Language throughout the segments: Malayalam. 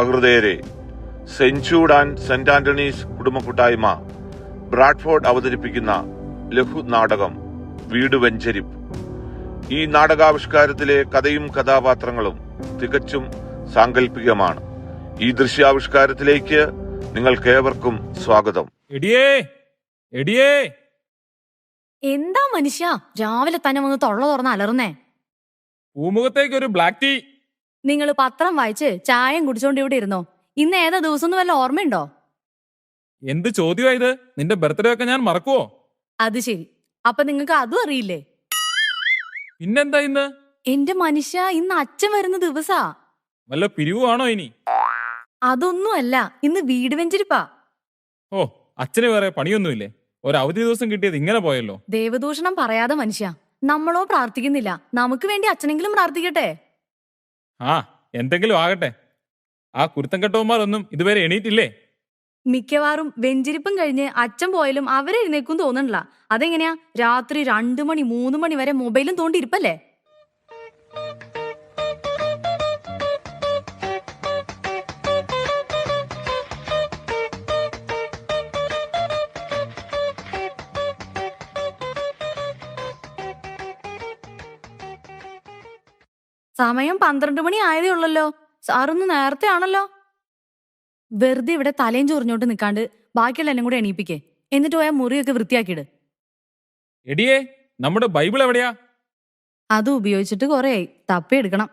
സഹൃദയരെ, Saint Jude and Saint Antony's കുടുംബ കൂട്ടായ്മ ബ്രാഡ്ഫോർഡ് അവതരിപ്പിക്കുന്ന ലഘു നാടകം വീട് വെഞ്ചരിപ്പ്. ഈ നാടകാവിഷ്കാരത്തിലെ കഥയും കഥാപാത്രങ്ങളും തികച്ചും സാങ്കല്പികമാണ്. ഈ ദൃശ്യാവിഷ്കാരത്തിലേക്ക് നിങ്ങൾക്കേവർക്കും സ്വാഗതം. എന്താ മനുഷ്യ രാവിലെ തന്നെ വന്ന് തൊള്ള തുറന്ന് അലറുന്നേ? പൂമുഖത്തേക്ക് ഒരു ബ്ലാക്ക് ടീ. നിങ്ങൾ പത്രം വായിച്ച് ചായം കുടിച്ചോണ്ട് ഇവിടെ ഇരുന്നോ? ഇന്ന് ഏതാ ദിവസം വല്ല ഓർമ്മയുണ്ടോ? എന്ത് ചോദ്യമായത്? നിന്റെ ബർത്ത്ഡേ ഒക്കെ ഞാൻ മറക്കുവോ? അത് ശരി, അപ്പൊ നിങ്ങക്ക് അതും അറിയില്ലേ? പിന്നെന്താ ഇന്ന്? എന്റെ മനുഷ്യ, ഇന്ന് അച്ഛൻ വരുന്ന ദിവസാ. വല്ല പിരിവാണോ ഇനി? അതൊന്നുമല്ല, ഇന്ന് വീട് വെഞ്ചരിപ്പാ. ഓ, അച്ഛന് വേറെ പണിയൊന്നുമില്ലേ? ഒരു അവധി ദിവസം കിട്ടിയത് ഇങ്ങനെ പോയല്ലോ. ദേവദൂഷണം പറയാതെ മനുഷ്യ, നമ്മളോ പ്രാർത്ഥിക്കുന്നില്ല. നമുക്ക് വേണ്ടി അച്ഛനെങ്കിലും പ്രാർത്ഥിക്കട്ടെ. ആ, എന്തെങ്കിലും ആകട്ടെ. ആ കുരുത്തം കെട്ടവന്മാരൊന്നും ഇതുവരെ എണീറ്റില്ലേ? മിക്കവാറും വെഞ്ചരിപ്പും കഴിഞ്ഞ് അച്ഛൻ പോയാലും അവരെ എഴുന്നേക്കും തോന്നണില്ല. അതെങ്ങനെയാ? രാത്രി 2 മണി 3 മണി വരെ മൊബൈലും തോണ്ടിരിപ്പല്ലേ? സമയം 12 മണി ആയതേ ഉള്ളല്ലോ. സാറൊന്ന് നേരത്തെ ആണല്ലോ. വെറുതെ ഇവിടെ തലയും ചൊറിഞ്ഞോട്ട് നിൽക്കാണ്ട് ബാക്കിയുള്ള എല്ലാം കൂടെ എണീപ്പിക്കേ. എന്നിട്ട് പോയാൽ മുറിയൊക്കെ വൃത്തിയാക്കിയിട്. എടിയേ, നമ്മുടെ ബൈബിൾ എവിടെയാ? അത് ഉപയോഗിച്ചിട്ട് കുറേയായി, തപ്പിയെടുക്കണം.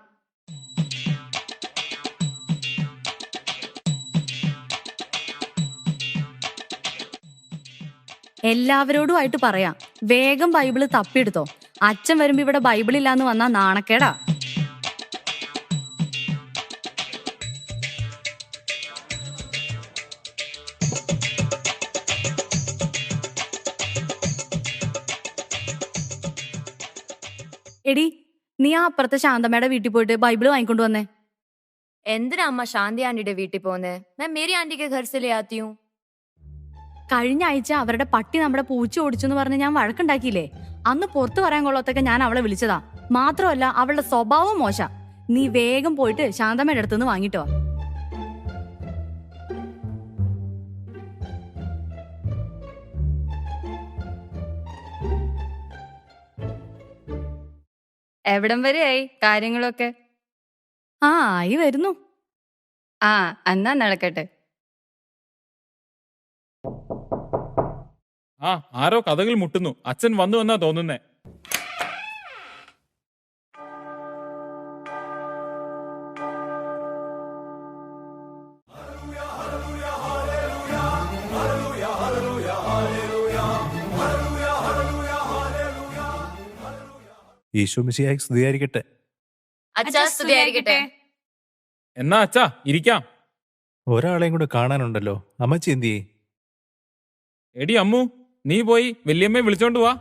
എല്ലാവരോടുമായിട്ട് പറയാം, വേഗം ബൈബിള് തപ്പിയെടുത്തോ. അച്ഛൻ വരുമ്പോ ഇവിടെ ബൈബിളില്ലാന്ന് വന്നാ നാണക്കേടാ. എടി, നീ ആ അപ്പുറത്തെ ശാന്തമ്മയുടെ വീട്ടിൽ പോയിട്ട് ബൈബിള് വാങ്ങിക്കൊണ്ട് വന്നേ. എന്തിനാ അമ്മ ശാന്തി ആന്റിയുടെ വീട്ടിൽ പോകുന്നേ? ഞാൻ മേരി ആന്റി के घर से ले आती हूँ. കഴിഞ്ഞ ആഴ്ച അവരുടെ പട്ടി നമ്മുടെ പൂച്ച ഓടിച്ചെന്ന് പറഞ്ഞ് ഞാൻ വഴക്കുണ്ടാക്കിയില്ലേ? അന്ന് പുറത്തു പറയാൻ കൊള്ളത്തൊക്കെ ഞാൻ അവളെ വിളിച്ചതാ. മാത്രമല്ല അവളുടെ സ്വഭാവം മോശ. നീ വേഗം പോയിട്ട് ശാന്തമ്മയുടെ അടുത്തുനിന്ന് വാങ്ങിട്ടോ. എവിടം വരെയായി കാര്യങ്ങളൊക്കെ? ആ, ആയി വരുന്നു. ആ, എന്നാ നടക്കട്ടെ. ആ, ആരോ കഥകൾ മുട്ടുന്നു. അച്ഛൻ വന്നു എന്നാ തോന്നുന്നേ. ഈശോ മിശിഹായ്ക്ക് സ്തുതിയായിരിക്കട്ടെ. അച്ഛാ സ്തുതിയായിരിക്കട്ടെ. എന്നാ അച്ഛാ ഇരിക്കാം. ഒരാളെയും കൂടെ കാണാനുണ്ടല്ലോ. അമ്മച്ചി എന്തിയേ? എടി അമ്മു, നീ പോയി വല്യമ്മയെ വിളിച്ചോണ്ട് വാ.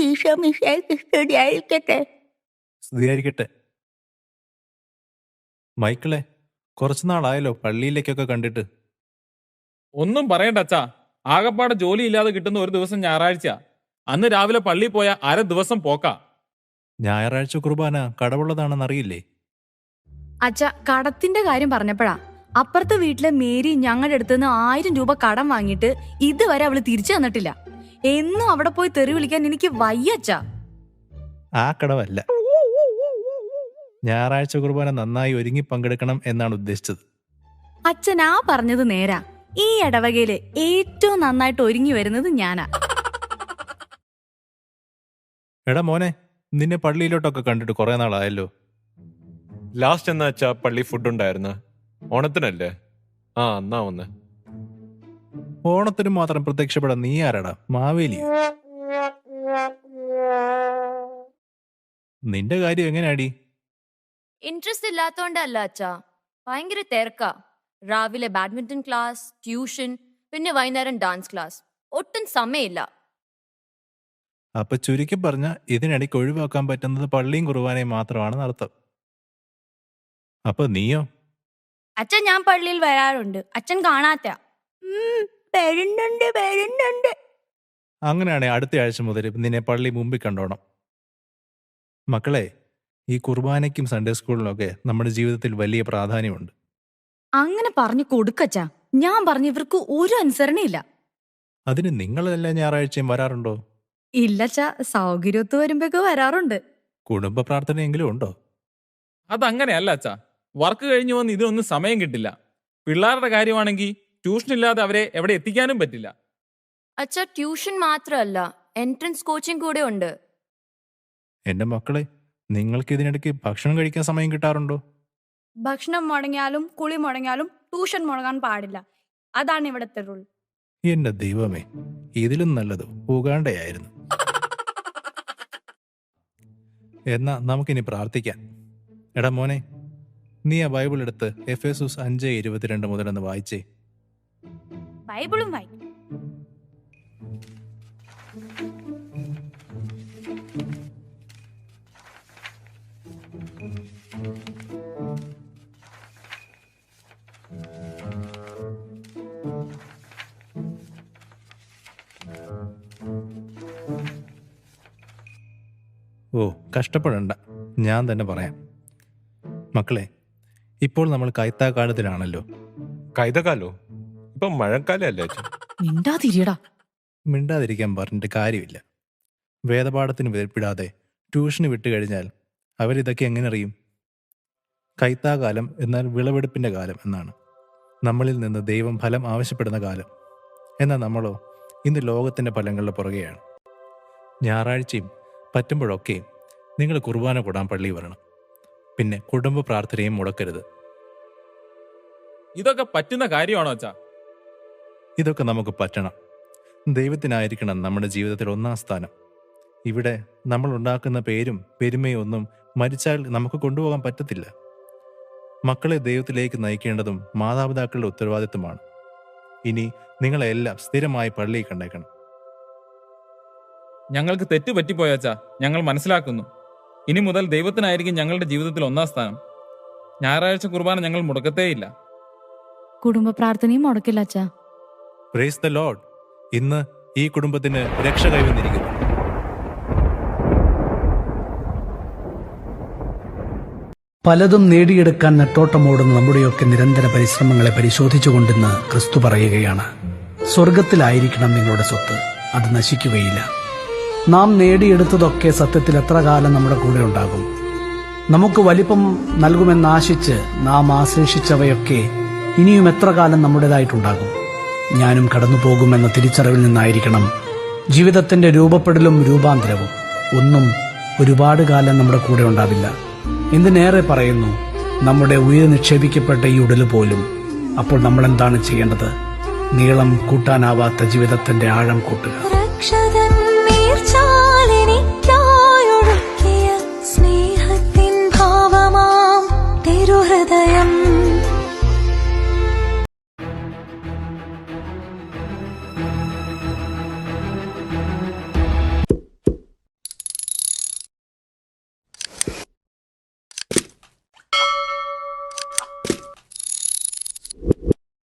ഈശോ മിശിഹായ്ക്ക് സ്തുതിയായിരിക്കട്ടെ. സ്തുതിയായിരിക്കട്ടെ. മൈക്കിളെ, കുറച്ചു നാളായല്ലോ പള്ളിയിലേക്കൊക്കെ കണ്ടിട്ട്. ഒന്നും പറയണ്ട അച്ഛാ, ആകപ്പാടെ ജോലി ഇല്ലാതെ കിട്ടുന്ന ഒരു ദിവസം ഞായറാഴ്ച. അന്ന് രാവിലെ പള്ളിയിൽ പോയ അര ദിവസം പോക്കാ. ഞായറാഴ്ച കുർബാന കടവുള്ളതാണെന്നറിയില്ലേ? അച്ഛ, കടത്തിന്റെ കാര്യം പറഞ്ഞപ്പോഴാ അപ്പുറത്തെ വീട്ടിലെ മേരി ഞങ്ങളുടെ അടുത്തുനിന്ന് 1000 രൂപ കടം വാങ്ങിയിട്ട് ഇതുവരെ അവള് തിരിച്ചു തന്നിട്ടില്ല. എന്നും അവിടെ പോയി തെറി വിളിക്കാൻ എനിക്ക് വയ്യ അച്ഛാ. ആ കടവല്ല, ഞായറാഴ്ച കുർബാന നന്നായി ഒരുങ്ങി പങ്കെടുക്കണം എന്നാണ് ഉദ്ദേശിച്ചത്. അച്ഛനാ പറഞ്ഞത് നേരാ. ഈ ഇടവകയില് ഏറ്റവും നന്നായിട്ട് ഒരുങ്ങി വരുന്നത് ഞാനാ. എടാ മോനെ, നിന്നെ പള്ളിയിലോട്ടൊക്കെ കണ്ടിട്ട് കുറെ നാളായല്ലോ. ലാസ്റ്റ് എന്നാ വെച്ചാ പള്ളി ഫുഡ് ഉണ്ടായിരുന്നു? ഓണത്തിനല്ലേ? ആ, എന്നാ വന്ന്. ഓണത്തിന് മാത്രം പ്രത്യക്ഷപ്പെടാൻ നീ ആരാടാ? മാവേലി? നിന്റെ കാര്യം എങ്ങനെയാടി? ഇൻട്രസ്റ്റ് ഇല്ലാത്തോണ്ടല്ല അച്ഛാ, ഭയങ്കര തിരക്കാ. രാവിലെ ബാഡ്മിന്റൺ ക്ലാസ്, ട്യൂഷൻ, പിന്നെ വൈകുന്നേരം ഡാൻസ് ക്ലാസ്. ഒട്ടും സമയമില്ല. അപ്പൊ ചുരുക്കി പറഞ്ഞ ഇതിനിടയ്ക്ക് ഒഴിവാക്കാൻ പറ്റുന്നത് പള്ളിയും കുർബാനയും മാത്രമാണെന്ന് അർത്ഥം. അപ്പൊ നീയോ? അച്ഛൻ ഞാൻ പള്ളിയിൽ വരാറുണ്ട്. അച്ഛൻ കാണാത്ത. വരുന്നുണ്ട്. അങ്ങനെയാണെങ്കിൽ അടുത്ത ആഴ്ച മുതൽ നിന്നെ പള്ളി മുമ്പിൽ കണ്ടോണം. മക്കളെ, ഈ കുർബാനയ്ക്കും സൺഡേ സ്കൂളിനൊക്കെ നമ്മുടെ ജീവിതത്തിൽ വലിയ പ്രാധാന്യമുണ്ട്. അങ്ങനെ പറഞ്ഞു കൊടുക്കച്ചാ. ഞാൻ പറഞ്ഞു ഇവർക്ക് ഒരു അനുസരണയില്ല. അതിന് നിങ്ങളെല്ലാ ഞായറാഴ്ചയും വരാറുണ്ടോ? ഇല്ലച്ചാ, സൗകര്യത്ത് വരുമ്പോഴൊക്കെ വരാറുണ്ട്. കുടുംബ പ്രാർത്ഥനയെങ്കിലും ഉണ്ടോ? അതങ്ങനെയല്ല അച്ഛാ. വർക്ക് കഴിഞ്ഞു വന്ന് ഇതിനൊന്നും സമയം കിട്ടില്ല. പിള്ളേരുടെ കാര്യമാണെങ്കിൽ ട്യൂഷൻ ഇല്ലാതെ അവരെ എവിടെ എത്തിക്കാനും പറ്റില്ല. അച്ഛാ, ട്യൂഷൻ മാത്രമല്ല, എൻട്രൻസ് കോച്ചിങ് കൂടെ ഉണ്ട്. എൻ്റെ മക്കളെ, നിങ്ങൾക്ക് ഇതിനിടയ്ക്ക് ഭക്ഷണം കഴിക്കാൻ സമയം കിട്ടാറുണ്ടോ? ഭക്ഷണം മുടങ്ങിയാലും കുളി മുടങ്ങിയാലും ട്യൂഷൻ മുടങ്ങാൻ പാടില്ല. അതാണ് ഇവിടുത്തെ റൂൾ. എൻ്റെ ദൈവമേ, ഇതിലും നല്ലത് ഉഗാണ്ടയായിരുന്നു. എന്നാ നമുക്കിനി പ്രാർത്ഥിക്കാം. എടാ മോനെ, നീ ആ ബൈബിൾ എടുത്ത് എഫേസൂസ് 5:22 മുതലൊന്ന് വായിച്ചേ. ബൈബിളും വായിക്കും. ഓ, കഷ്ടപ്പെടണ്ട, ഞാൻ തന്നെ പറയാം. മക്കളെ, ഇപ്പോൾ നമ്മൾ കൈത്താക്കാലത്തിലാണല്ലോ. കൈതകാലോ? ഇപ്പം മഴക്കാലല്ലേ അച്ഛാ? മിണ്ടാതിരിയടാ. മിണ്ടാതിരിക്കാൻ പറഞ്ഞിട്ട് കാര്യമില്ല. വേദപാഠത്തിന് വിടാതെ ട്യൂഷന് വിട്ടുകഴിഞ്ഞാൽ അവരിതൊക്കെ എങ്ങനെ അറിയും? കൈത്താകാലം എന്നാൽ വിളവെടുപ്പിൻ്റെ കാലം എന്നാണ്. നമ്മളിൽ നിന്ന് ദൈവം ഫലം ആവശ്യപ്പെടുന്ന കാലം. എന്നാൽ നമ്മളോ ഇന്ന് ലോകത്തിൻ്റെ ഫലങ്ങളുടെ പുറകെയാണ്. ഞായറാഴ്ചയും പറ്റുമ്പോഴൊക്കെ നിങ്ങൾ കുർബാന കൂടാൻ പള്ളി വരണം. പിന്നെ കുടുംബ പ്രാർത്ഥനയും മുടക്കരുത്. ഇതൊക്കെ പറ്റുന്ന കാര്യമാണോ അച്ഛാ? ഇതൊക്കെ നമുക്ക് പറ്റണം. ദൈവത്തിനായിരിക്കണം നമ്മുടെ ജീവിതത്തിൽ ഒന്നാം സ്ഥാനം. ഇവിടെ നമ്മൾ ഉണ്ടാക്കുന്ന പേരും പെരുമയും ഒന്നും മരിച്ചാൽ നമുക്ക് കൊണ്ടുപോകാൻ പറ്റത്തില്ല. മക്കളെ ദൈവത്തിലേക്ക് നയിക്കേണ്ടതും മാതാപിതാക്കളുടെ ഉത്തരവാദിത്വമാണ്. ഇനി നിങ്ങളെല്ലാം സ്ഥിരമായി പള്ളിയിൽ കണ്ടേക്കണം. ഞങ്ങൾക്ക് തെറ്റ് പറ്റിപ്പോയച്ചാ, ഞങ്ങൾ മനസ്സിലാക്കുന്നു. ഇനി മുതൽ ദൈവത്തിനായിരിക്കും ഞങ്ങളുടെ ജീവിതത്തിൽ ഒന്നാം സ്ഥാനം. ഞായറാഴ്ച കുർബാന ഞങ്ങൾ മുടക്കത്തേയില്ല. കുടുംബ പ്രാർത്ഥനയും മുടക്കില്ല അച്ഛാ. Praise the Lord. ഇന്ന് ഈ കുടുംബത്തിന് രക്ഷ കൈവന്നിരിക്കുന്നു. പലതും നേടിയെടുക്കാൻ നെട്ടോട്ടമോടുന്ന നമ്മുടെയൊക്കെ നിരന്തര പരിശ്രമങ്ങളെ പരിശോധിച്ചുകൊണ്ടെന്ന് ക്രിസ്തു പറയുകയാണ്. സ്വർഗത്തിലായിരിക്കണം നിങ്ങളുടെ സ്വത്ത്, അത് നശിക്കുകയില്ല. നാം നേടിയെടുത്തതൊക്കെ സത്യത്തിൽ എത്ര കാലം നമ്മുടെ കൂടെ ഉണ്ടാകും? നമുക്ക് വലിപ്പം നൽകുമെന്നാശിച്ച് നാം ആശ്ലേഷിച്ചവയൊക്കെ ഇനിയും എത്ര കാലം നമ്മുടേതായിട്ടുണ്ടാകും? ഞാനും കടന്നു പോകുമെന്ന തിരിച്ചറിവിൽ നിന്നായിരിക്കണം ജീവിതത്തിന്റെ രൂപപ്പെടലും രൂപാന്തരവും. ഒന്നും ഒരുപാട് കാലം നമ്മുടെ കൂടെ ഉണ്ടാവില്ല. എന്തിനേറെ പറയുന്നു, നമ്മുടെ ഉയിർ നിക്ഷേപിക്കപ്പെട്ട ഈ ഉടല് പോലും. അപ്പോൾ നമ്മൾ എന്താണ് ചെയ്യേണ്ടത്? നീളം കൂട്ടാനാവാത്ത ജീവിതത്തിന്റെ ആഴം കൂട്ടുക. സ്നേഹത്തിൻ ഭാവമാം തിരുഹൃദയം